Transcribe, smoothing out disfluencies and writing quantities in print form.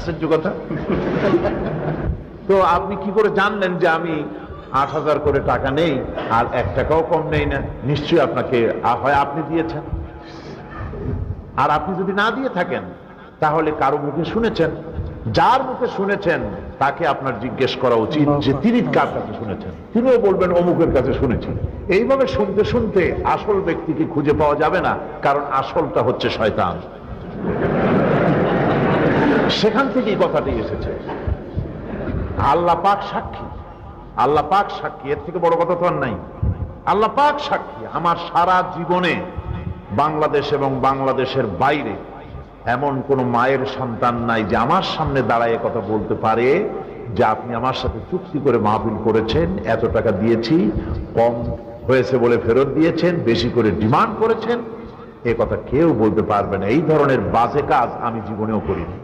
আশ্চর্য কথা। তো আপনি কি করে জানলেন যে আমি ৮,০০০ করে টাকা নেই আর ১ টাকাও কম নেই না? নিশ্চয়ই আপনাকে হয় আপনি দিয়েছেন, আর আপনি যদি না দিয়ে থাকেন তাহলে কারো মুখে শুনেছেন। যার মুখে শুনেছেন তাকে আপনার জিজ্ঞেস করা উচিত যে তিনি কার কাছে শুনেছেন। তিনিও বলবেন অমুকের কাছে শুনেছি। এইভাবে শুনতে শুনতে আসল ব্যক্তিকে খুঁজে পাওয়া যাবে না, কারণ আসলটা হচ্ছে শয়তান। সেখান থেকেই কথাটি এসেছে। আল্লাহ পাক সাক্ষী, আল্লাহ পাক সাক্ষী, এর থেকে বড় কথা তো আর নাই। আল্লাহ পাক সাক্ষী, আমার সারা জীবনে বাংলাদেশ এবং বাংলাদেশের বাইরে এমন কোন মায়ের সন্তান নাই যে আমার সামনে দাঁড়ায় কথা বলতে পারে যে আপনি আমার সাথে চুক্তি করে মাহফিল করেছেন, এত টাকা দিয়েছি, কম হয়েছে বলে ফেরত দিয়েছেন, বেশি করে ডিমান্ড করেছেন, এ কথা কেউ বলতে পারবে না। এই ধরনের বাজে কাজ আমি জীবনেও করিনি।